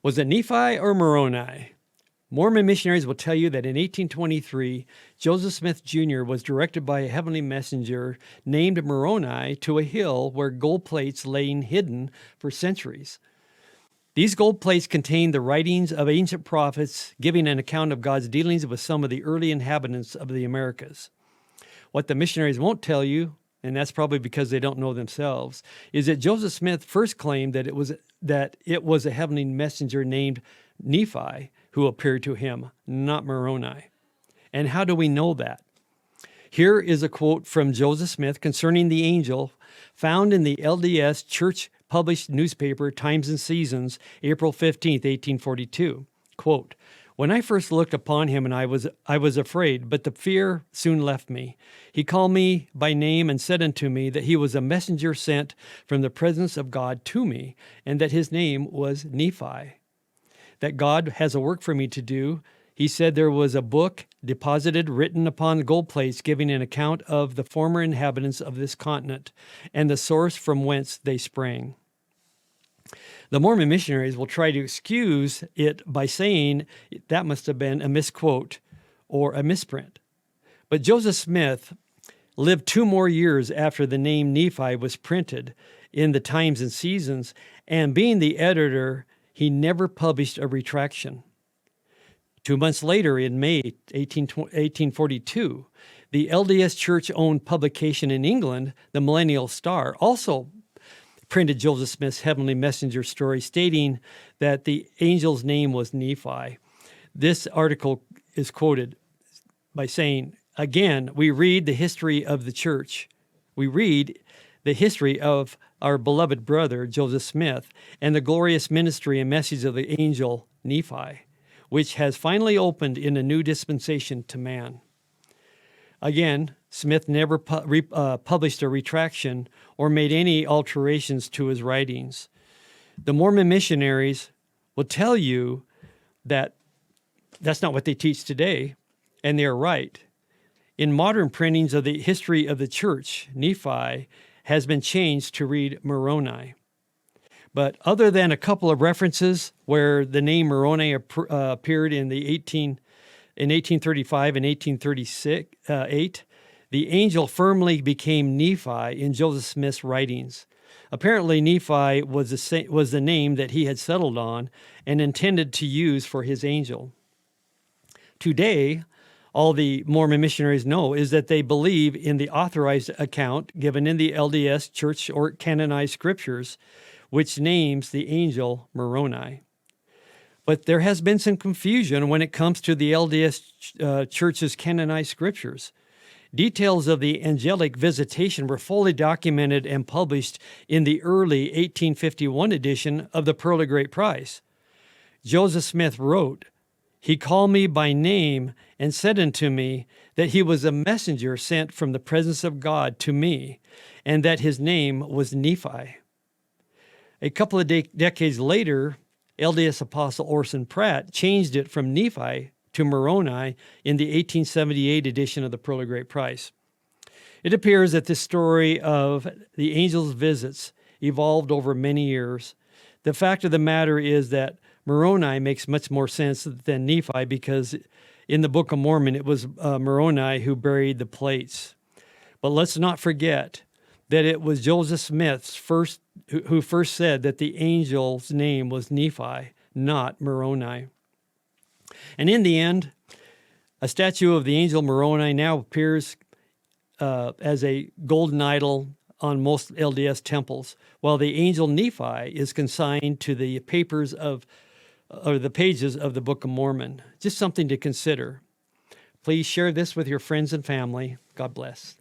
Was it Nephi or Moroni? Mormon missionaries will tell you that in 1823, Joseph Smith Jr. was directed by a heavenly messenger named Moroni to a hill where gold plates lain hidden for centuries. These gold plates contained the writings of ancient prophets, giving an account of God's dealings with some of the early inhabitants of the Americas. What the missionaries won't tell you, and that's probably because they don't know themselves, is that Joseph Smith first claimed that it was a heavenly messenger named Nephi who appeared to him, not Moroni. And how do we know that? Here is a quote from Joseph Smith concerning the angel found in the LDS Church published newspaper Times and Seasons, April 15, 1842. Quote, "When I first looked upon him, and I was afraid, but the fear soon left me. He called me by name and said unto me that he was a messenger sent from the presence of God to me, and that his name was Nephi. That God has a work for me to do. He said there was a book deposited, written upon gold plates, giving an account of the former inhabitants of this continent and the source from whence they sprang." The Mormon missionaries will try to excuse it by saying that must have been a misquote or a misprint. But Joseph Smith lived 2 more years after the name Nephi was printed in the Times and Seasons, and being the editor, he never published a retraction. 2 months later, in May 1842, the LDS Church-owned publication in England, the Millennial Star, also printed Joseph Smith's heavenly messenger story, stating that the angel's name was Nephi. This article is quoted by saying, again, we read the history of the church. We read the history of our beloved brother, Joseph Smith, and the glorious ministry and message of the angel Nephi, which has finally opened in a new dispensation to man. Again, Smith never published a retraction or made any alterations to his writings. The Mormon missionaries will tell you that that's not what they teach today, and they are right. In modern printings of the history of the church, Nephi has been changed to read Moroni. But other than a couple of references where the name Moroni appeared in 1835 and 1838, the angel firmly became Nephi in Joseph Smith's writings. Apparently, Nephi was the name that he had settled on and intended to use for his angel. Today, all the Mormon missionaries know is that they believe in the authorized account given in the LDS Church or canonized scriptures, which names the angel Moroni. But there has been some confusion when it comes to the LDS Church's canonized scriptures. Details of the angelic visitation were fully documented and published in the early 1851 edition of the Pearl of Great Price. Joseph Smith wrote, "He called me by name and said unto me that he was a messenger sent from the presence of God to me, and that his name was Nephi." A couple of decades later, LDS Apostle Orson Pratt changed it from Nephi to Moroni in the 1878 edition of the Pearl of Great Price. It appears that this story of the angel's visits evolved over many years. The fact of the matter is that Moroni makes much more sense than Nephi, because in the Book of Mormon, it was Moroni who buried the plates. But let's not forget that it was Joseph Smith who first said that the angel's name was Nephi, not Moroni. And in the end, a statue of the angel Moroni now appears as a golden idol on most LDS temples, while the angel Nephi is consigned to the pages of the Book of Mormon. Just something to consider. Please share this with your friends and family. God bless.